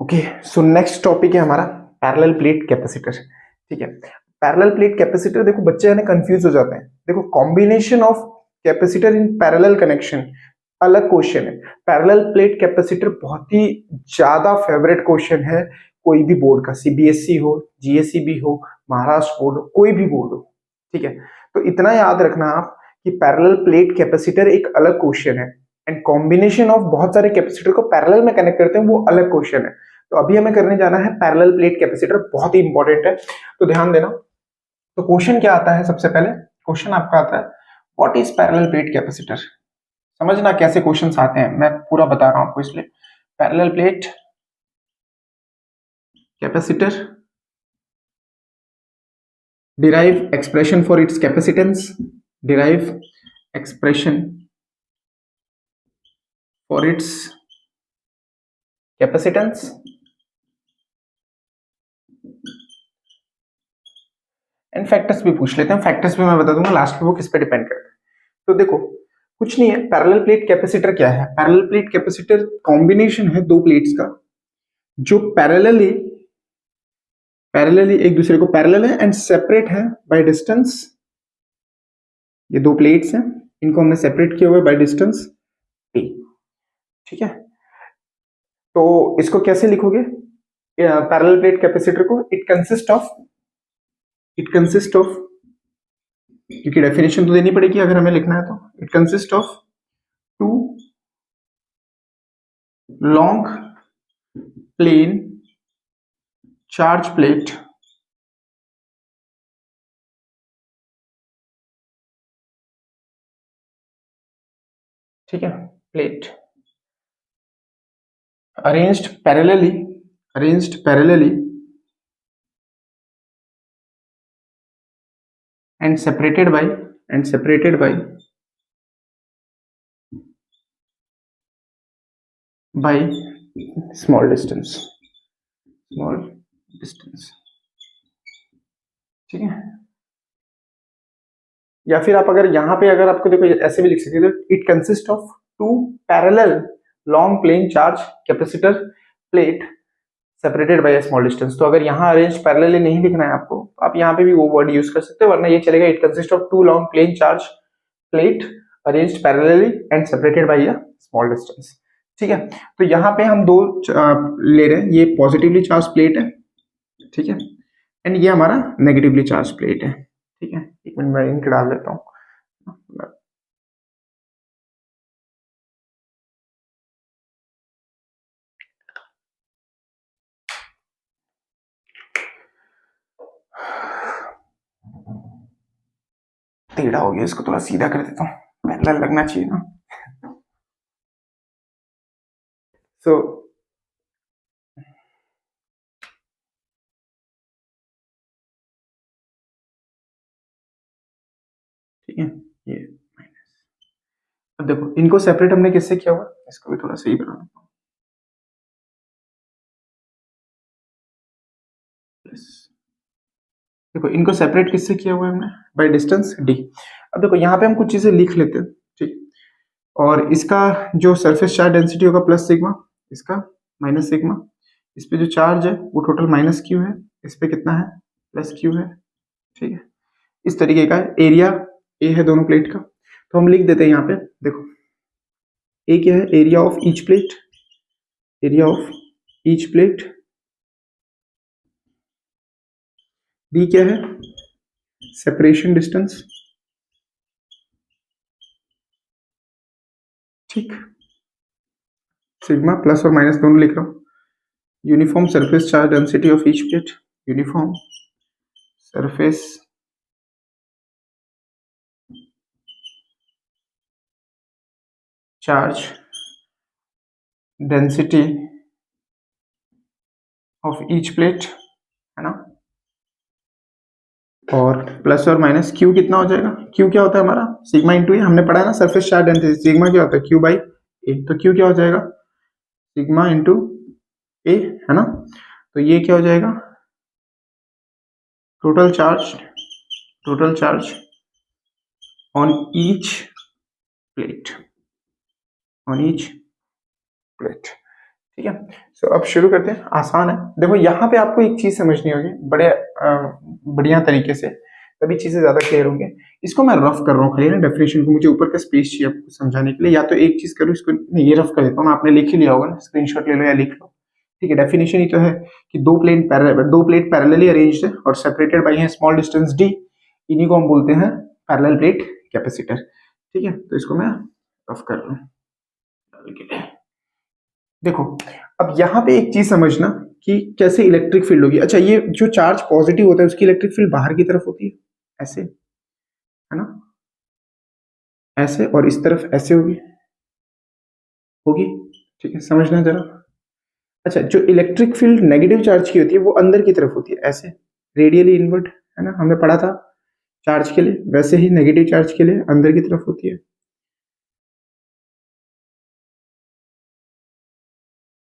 Okay, so next topic है हमारा parallel plate capacitor. ठीक है, पैरेलल प्लेट कैपेसिटर देखो बच्चे है ना कंफ्यूज हो जाते हैं। देखो combination of capacitor in parallel connection अलग क्वेश्चन है। पैरेलल प्लेट कैपेसिटर बहुत ही ज्यादा फेवरेट क्वेश्चन है कोई भी बोर्ड का, सीबीएसई हो, जीएसईबी हो, महाराष्ट्र बोर्ड हो, कोई भी बोर्ड हो। ठीक है, तो इतना याद रखना आप कि पैरेलल प्लेट कैपेसिटर एक अलग क्वेश्चन है एंड कॉम्बिनेशन ऑफ बहुत सारे कैपेसिटर को पैरेलल में कनेक्ट करते हैं वो अलग क्वेश्चन है। तो अभी हमें करने जाना है पैरेलल प्लेट कैपेसिटर, बहुत ही इंपॉर्टेंट है, तो ध्यान देना। तो क्वेश्चन क्या आता है, सबसे पहले क्वेश्चन आपका आता है what is parallel plate capacitor. समझना कैसे क्वेश्चंस आते हैं, मैं पूरा बता रहा हूं आपको। इसलिए parallel plate capacitor, derive expression for its capacitance, derive expression for its capacitance and factors भी पूछ लेते हैं। फैक्टर्स भी मैं बता दूंगा लास्ट में वो किस पे डिपेंड करता है। तो देखो कुछ नहीं है, पैरेलल प्लेट कैपेसिटर क्या है। पैरेलल प्लेट कैपेसिटर कॉम्बिनेशन है दो प्लेट्स का जो पैरेलली एक दूसरे को पैरेलल है एंड सेपरेट है बाय डिस्टेंस। ये दो प्लेट्स हैं, इनको हमने सेपरेट किया हुआ है बाय डिस्टेंस टी। ठीक है, तो इसको कैसे लिखोगे पैरेलल प्लेट कैपेसिटर को? इट कंसिस्ट ऑफ, क्योंकि डेफिनेशन तो देनी पड़ेगी अगर हमें लिखना है तो। It consist of two long plane charge plate ठीक है, plate arranged parallelly and separated by small distance ठीक है। या फिर आप अगर यहाँ पे अगर आपको देखो ऐसे भी लिख सकते हो, it consist of two parallel long plane charge capacitor plate separated by small distance. तो अगर यहाँ अरेंज पैरेलली नहीं लिखना है आपको, तो आप यहाँ पे भी वो वर्ड यूज कर सकते हो, वरना ये चलेगा it consist of two long plane charge plate arranged parallelly and separated by a small distance. ठीक है, तो यहाँ पे हम दो ले रहे हैं, ये पॉजिटिवली चार्ज प्लेट है, ठीक है, एंड ये हमारा नेगेटिवली चार्ज प्लेट है। ठीक है, एक मिनट मैं इंक डाल लेता हूँ। टेढ़ा हो गया, इसको थोड़ा सीधा कर देता हूँ, पैरेलल लगना चाहिए ना। सो ठीक है, ये माइनस। अब देखो इनको सेपरेट हमने किससे किया हुआ, इसको भी थोड़ा सही बना लेता हूँ। देखो इनको सेपरेट किससे किया हुआ है हमने, बाय डिस्टेंस डी। अब देखो यहाँ पे हम कुछ चीजें लिख लेते हैं, ठीक, और इसका जो सरफेस चार्ज डेंसिटी होगा प्लस सिग्मा, इसका माइनस सिग्मा, इस पे जो चार्ज है वो टोटल माइनस क्यू है, इस पे कितना है प्लस क्यू है। ठीक है, इस तरीके का एरिया ए है दोनों प्लेट का। तो हम लिख देते हैं यहाँ पे, देखो ए क्या है, area of each plate, D क्या है, सेपरेशन डिस्टेंस, ठीक, सिग्मा प्लस और माइनस दोनों लिख रहा हूं। Uniform surface charge density of each plate, uniform surface charge density of each plate, है ना, और प्लस और माइनस क्यू कितना हो जाएगा, क्यू क्या होता है हमारा सिग्मा इंटू ए, हमने पढ़ा है ना सरफेस चार्ज डेंसिटी, सिग्मा क्या होता है क्यू बाई ए, तो क्यू क्या हो जाएगा सिग्मा इंटू ए, है ना। तो ये क्या हो जाएगा total charge on each plate, ठीक है। सो अब शुरू करते हैं, आसान है। देखो यहाँ पे आपको एक चीज समझनी होगी बड़े बढ़िया तरीके से, तभी चीजें ज्यादा क्लियर होंगी। इसको मैं रफ कर रहा हूँ खाली ना डेफिनेशन को, मुझे ऊपर का स्पेस चाहिए आपको समझाने के लिए, या तो एक चीज करूँ इसको, नहीं ये रफ कर देता हूँ, आपने लिख ही लिया होगा ना, स्क्रीनशॉट ले लो या लिख लो। ठीक है, डेफिनेशन ही तो है कि दो प्लेट पैरेलली अरेंज्ड है और separated by small distance D, इन्हीं को हम बोलते हैं पैरेलल प्लेट कैपेसिटर। ठीक है, तो इसको मैं रफ कर रहा हूँ। देखो अब यहाँ पे एक चीज समझना कि कैसे इलेक्ट्रिक फील्ड होगी। अच्छा, ये जो चार्ज पॉजिटिव होता है उसकी इलेक्ट्रिक फील्ड बाहर की तरफ होती है, ऐसे है ना, ऐसे, और इस तरफ ऐसे होगी होगी। ठीक है, समझना जरा। अच्छा, जो इलेक्ट्रिक फील्ड नेगेटिव चार्ज की होती है वो अंदर की तरफ होती है, ऐसे रेडियली इनवर्ट, है ना, हमने पढ़ा था चार्ज के लिए, वैसे ही नेगेटिव चार्ज के लिए अंदर की तरफ होती है।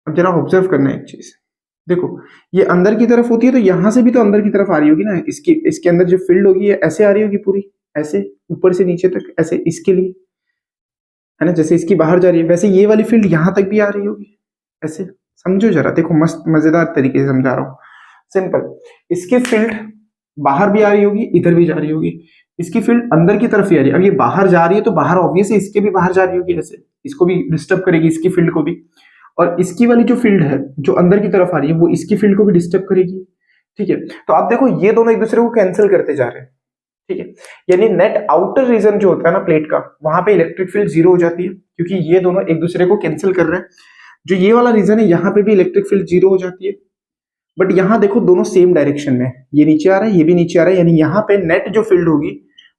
अब जरा ऑब्जर्व करना है एक चीज, देखो ये अंदर की तरफ होती है तो यहां से भी तो अंदर की तरफ आ रही होगी ना, इसके अंदर जो फील्ड होगी ये ऐसे आ रही होगी पूरी, ऐसे ऊपर से नीचे तक, ऐसे इसके लिए, है ना, जैसे इसकी बाहर जा रही है वैसे ये वाली फील्ड यहां तक भी आ रही होगी, ऐसे। समझो जरा, देखो मस्त मजेदार तरीके से समझा रहा हूँ, सिंपल। इसकी फील्ड बाहर भी आ रही होगी, इधर भी जा रही होगी, इसकी फील्ड अंदर की तरफ ही आ रही है। अब ये बाहर जा रही है तो बाहर ऑब्वियसली इसके भी बाहर जा रही होगी, ऐसे इसको भी डिस्टर्ब करेगी, इसकी फील्ड को भी। और इसकी वाली जो फील्ड है जो अंदर की तरफ आ रही है वो इसकी फील्ड को भी डिस्टर्ब करेगी। ठीक है, तो आप देखो ये दोनों एक दूसरे को कैंसिल करते जा रहे हैं। ठीक है, यानी नेट आउटर रीजन जो होता है ना प्लेट का, वहां पे इलेक्ट्रिक फील्ड जीरो हो जाती है, क्योंकि ये दोनों एक दूसरे को कैंसिल कर रहे हैं। जो ये वाला रीजन है यहाँ पे भी इलेक्ट्रिक फील्ड जीरो हो जाती है। बट यहाँ देखो दोनों सेम डायरेक्शन में, ये नीचे आ रहा है ये भी नीचे आ रहा है, यानी यहाँ पे नेट जो फील्ड होगी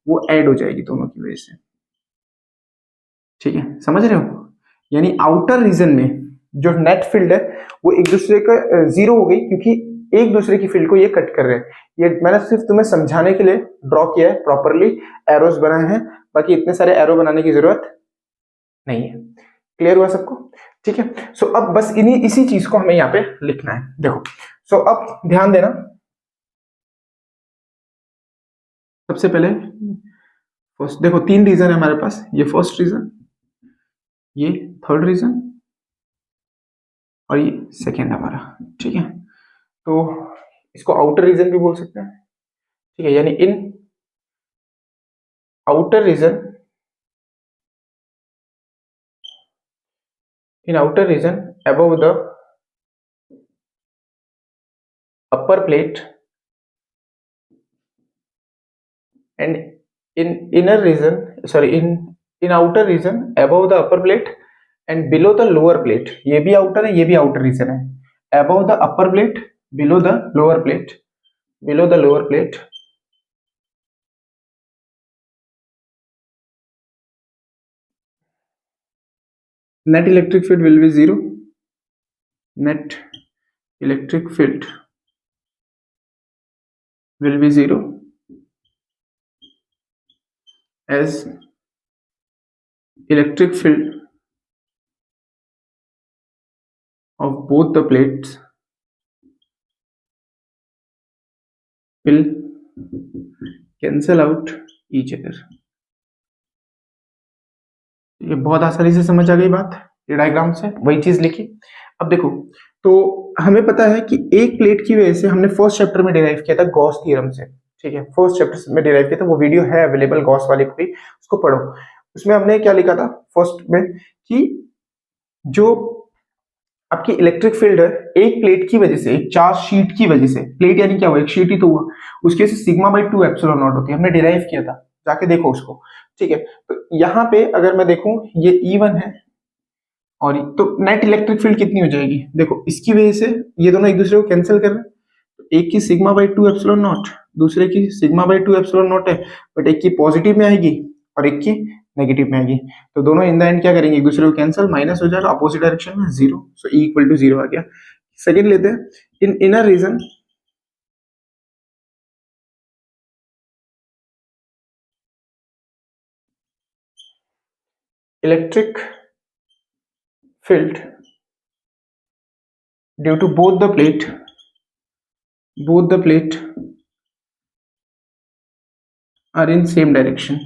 वो ऐड हो जाएगी दोनों की वजह से। ठीक है, समझ रहे हो, यानी आउटर रीजन में जो नेट फील्ड है वो एक दूसरे का जीरो हो गई, क्योंकि एक दूसरे की फील्ड को ये कट कर रहे हैं। ये मैंने सिर्फ तुम्हें समझाने के लिए ड्रॉ किया है, प्रॉपरली एरोस बनाए हैं, बाकी इतने सारे एरो बनाने की जरूरत नहीं है। क्लियर हुआ सबको? ठीक है, सो अब बस इसी चीज को हमें यहाँ पे लिखना है। देखो, सो अब ध्यान देना, सबसे पहले फर्स्ट देखो तीन रीजन है हमारे पास, ये फर्स्ट रीजन, ये थर्ड रीजन, और ये सेकेंड हमारा। ठीक है, तो इसको आउटर रीजन भी बोल सकते हैं। ठीक है, यानी in outer region, above the upper plate and in outer region above the upper plate and below the lower plate, ये भी आउटर है ये भी आउटर रीजन है, above the upper plate, below the lower plate, net electric field will be zero, net electric field will be zero as electric field of both the plates will cancel out each other। ये बहुत आसानी से समझ आ गई बात, ये diagram से वही चीज लिखी। अब देखो, तो हमें पता है कि एक प्लेट की वजह से, हमने फर्स्ट चैप्टर में डिराइव किया था गॉस थ्योरम से। ठीक है, फर्स्ट चैप्टर में डिराइव किया था, वो वीडियो है अवेलेबल गॉस वाली पूरी, उसको पढ़ो। उसमें हमने क्या लिखा था फर्स्ट में कि जो आपकी इलेक्ट्रिक फील्ड है एक प्लेट की वजह से, एक चार्ज शीट की वजह से, प्लेट यानी क्या हुआ, एक शीट ही तो हुआ, उसकी वजह से सिग्मा बाई 2 एप्सिलॉन नॉट होती है, हमने डिराइव किया था, जाके देखो उसको। ठीक है, तो यहाँ पे अगर मैं देखूं ये E1 है, और तो नेट इलेक्ट्रिक फील्ड कितनी हो जाएगी, देखो इसकी वजह से ये दोनों एक दूसरे को कैंसिल कर रहे हैं, तो एक की सिग्मा बाई 2 एप्सिलॉन नॉट, दूसरे की सिग्मा बाई 2 एप्सिलॉन नॉट है, बट एक की पॉजिटिव में आएगी और एक की नेगेटिव में आएगी, तो दोनों इन द एंड क्या करेंगे, एक दूसरे को कैंसिल, माइनस हो जाएगा अपोजिट डायरेक्शन में, zero, so E equal to zero आ गया। सेकेंड लेते हैं, in inner region electric field due to both the plate are in same direction,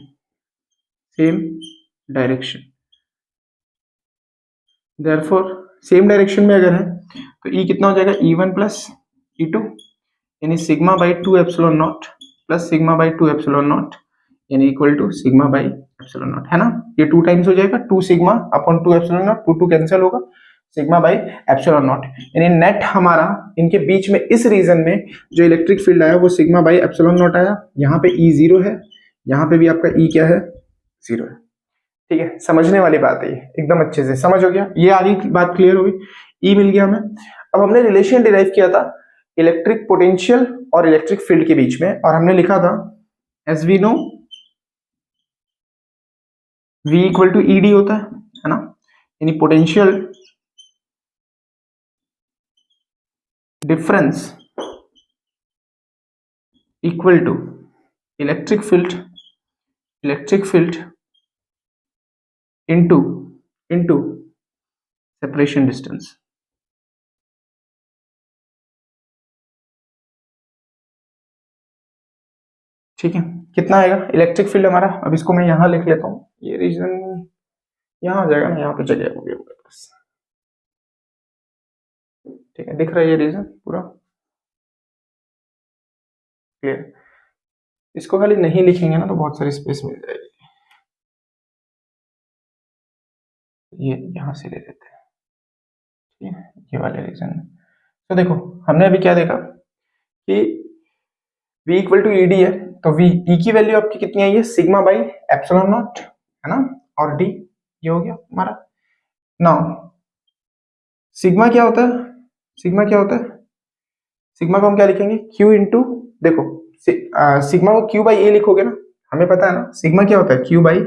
therefore same direction में अगर है तो ई कितना हो जाएगा, E1 प्लस E2 यानी sigma by 2 epsilon naught plus sigma by 2 epsilon naught यानी equal to sigma by epsilon naught, है ना। ये 2 टाइम्स हो जाएगा, 2 sigma upon 2 epsilon naught, 2 cancel होगा, सिग्मा बाई एप्सिलॉन नॉट यानी नेट हमारा इनके बीच में इस रीजन में जो इलेक्ट्रिक फील्ड आया वो सिग्मा बाई एप्सिलॉन नॉट आया। यहाँ पे E 0 है, यहाँ पे भी आपका E क्या है, 0 है। ठीक है, समझने वाली बात है, ये एकदम अच्छे से समझ हो गया, ये आगे बात क्लियर होगी। E मिल गया हमें। अब हमने रिलेशन डिराइव किया था इलेक्ट्रिक पोटेंशियल और इलेक्ट्रिक फील्ड के बीच में, और हमने लिखा था as we know V equal to ED होता है ना, यानी potential difference equal to electric field into separation distance. ठीक है, कितना आएगा इलेक्ट्रिक फील्ड हमारा, अब इसको मैं यहां लिख लेता हूं, ये रीजन यहां आ जाएगा ना, यहाँ पे चले जाओगे बस। ठीक है, दिख रहा है ये रीजन पूरा क्लियर। इसको खाली नहीं लिखेंगे ना तो बहुत सारी स्पेस मिल जाएगी, ये यहां से ले लेते हैं। ठीक है, ये वाले रीजन। तो देखो हमने अभी क्या देखा कि V इक्वल टू ED है, तो V E की वैल्यू आपकी कितनी आई है, सिग्मा बाई एप्सिलॉन नॉट, है ना, और D ये हो गया हमारा। नाउ सिग्मा क्या होता है, सिग्मा क्या होता है, सिग्मा को हम क्या लिखेंगे, Q इंटू, देखो सिग्मा को Q बाई ए लिखोगे ना, हमें पता है ना सिग्मा क्या होता है, Q बाई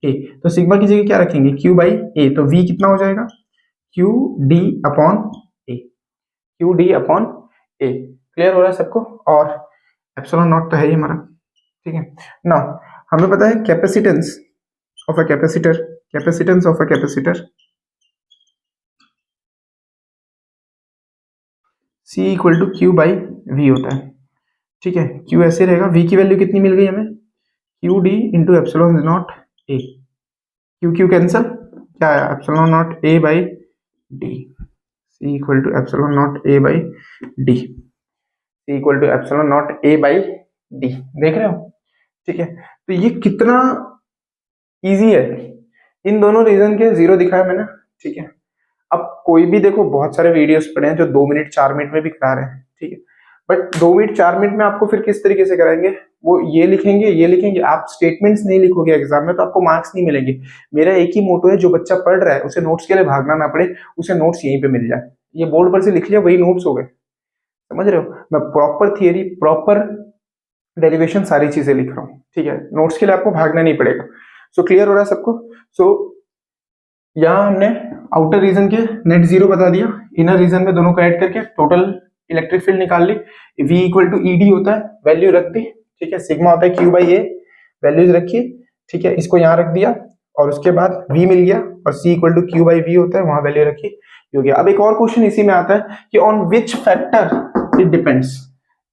ए, तो सिग्मा की जगह क्या रखेंगे, Q बाई ए, तो V कितना हो जाएगा, Q D अपॉन ए, Q D अपॉन ए। क्लियर हो रहा है सबको, और एप्सिलॉन नॉट तो है ही हमारा। ठीक है ना, हमें पता है capacitance of a capacitor, capacitance of a capacitor C equal to Q by V होता है। ठीक है, Q ऐसे रहेगा, V की वैल्यू कितनी मिल गई हमें, Q D into epsilon not A, Q cancel, क्या आया epsilon not A by D, C equal to epsilon not A by D, C equal to epsilon not A by D, देख रहे हो। ठीक है, तो ये कितना इजी है, इन दोनों रीजन के जीरो दिखाया मैंने। ठीक है, अब कोई भी देखो बहुत सारे वीडियोस पड़े हैं जो 2 मिनट 4 मिनट में भी करा रहे हैं, ठीक है, बट 2 मिनट 4 मिनट में आपको फिर किस तरीके से कराएंगे, वो ये लिखेंगे, आप स्टेटमेंट्स नहीं लिखोगे एग्जाम में तो आपको मार्क्स नहीं मिलेंगे। मेरा एक ही मोटो है, जो बच्चा पढ़ रहा है उसे नोट्स के लिए भागना ना पड़े, उसे नोट्स यहीं पे मिल जाए, ये बोर्ड पर से लिख लिया वही नोट्स हो गए, समझ रहे हो। मैं प्रॉपर थियरी, प्रॉपर डेरिवेशन सारी चीजें लिख रहा हूँ। ठीक है, नोट्स के लिए आपको भागना नहीं पड़ेगा। सो क्लियर हो रहा है सबको। सो यहाँ हमने आउटर रीजन के नेट जीरो बता दिया, इनर रीजन में दोनों को ऐड करके टोटल इलेक्ट्रिक फील्ड निकाल ली। V इक्वल टू ED होता है, वैल्यू रख दी। ठीक है, सिग्मा होता है Q बाई ए, वैल्यूज रखी। ठीक है, इसको यहाँ रख दिया और उसके बाद V मिल गया, और C equal to Q by V होता है, वहां वैल्यू रखी, हो गया। अब एक और क्वेश्चन इसी में आता है कि on which factor it depends,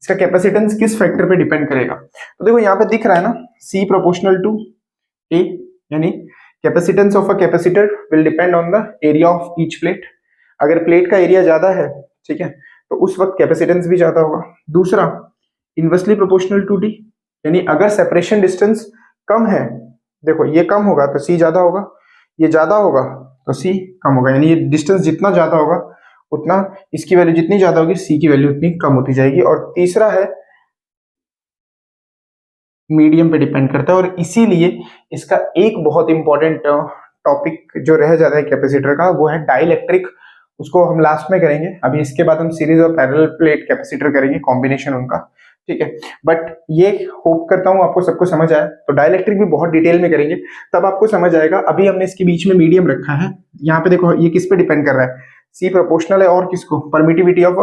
इसका कैपेसिटेंस किस फैक्टर पे डिपेंड करेगा। तो देखो यहाँ पे दिख रहा है ना, C प्रोपोर्शनल टू A, यानी capacitance of a capacitor will depend on the area of each plate. अगर प्लेट का एरिया ज्यादा है, ठीक है, तो उस वक्त कैपेसिटेंस भी ज्यादा होगा। दूसरा, इनवर्सली प्रोपोर्शनल टू D, यानी अगर सेपरेशन डिस्टेंस कम है, देखो ये कम होगा तो C ज्यादा होगा, ये ज्यादा होगा तो C कम होगा, यानी ये डिस्टेंस जितना ज्यादा होगा उतना इसकी वैल्यू जितनी ज्यादा होगी C की वैल्यू उतनी कम होती जाएगी। और तीसरा है मीडियम पे डिपेंड करता है, और इसीलिए इसका एक बहुत इंपॉर्टेंट टॉपिक जो रह जाता है कैपेसिटर का, वो है डाइलेक्ट्रिक। उसको हम लास्ट में करेंगे, अभी इसके बाद हम सीरीज और पैरेलल प्लेट कैपेसिटर करेंगे, कॉम्बिनेशन उनका। ठीक है, बट ये होप करता हूं आपको सबको समझ आया। तो डाइलेक्ट्रिक भी बहुत डिटेल में करेंगे, तब आपको समझ आएगा। अभी हमने इसके बीच में मीडियम रखा है। यहाँ पे देखो ये किस पे डिपेंड कर रहा है, C प्रोपोर्शनल है और किसको, परमिटिविटी ऑफ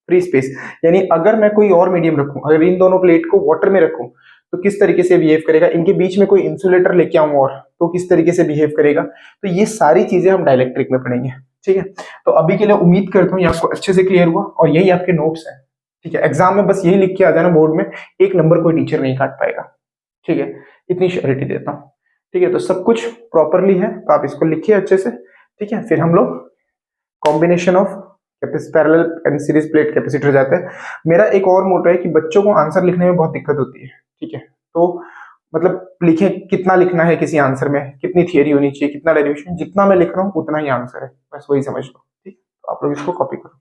फ्री स्पेस, यानी अगर मैं कोई और मीडियम रखूं, अगर इन दोनों प्लेट को वाटर में रखूं तो किस तरीके से बिहेव करेगा, इनके बीच में कोई इंसुलेटर लेके आऊं और तो किस तरीके से बिहेव करेगा। तो ये सारी चीजें हम डाइलेक्ट्रिक में पढ़ेंगे। ठीक है, तो अभी के लिए उम्मीद करता हूँ ये आपको अच्छे से क्लियर हुआ, और यही आपके नोट्स है। ठीक है, एग्जाम में बस यही लिख के आ जाना बोर्ड में, 1 नंबर कोई टीचर नहीं काट पाएगा। ठीक है, इतनी श्योरिटी देता हूँ। ठीक है, तो सब कुछ प्रॉपरली है, तो आप इसको लिखिए अच्छे से। ठीक है, फिर हम लोग combination of parallel and series plate capacitor जाता है। मेरा एक और मोटो है कि बच्चों को आंसर लिखने में बहुत दिक्कत होती है, ठीक है, तो मतलब लिखें कितना लिखना है किसी आंसर में, कितनी थियरी होनी चाहिए, कितना डेरिवेशन, जितना मैं लिख रहा हूँ उतना ही आंसर है, बस वही समझ लो, ठीक। तो आप लोग इसको कॉपी करो।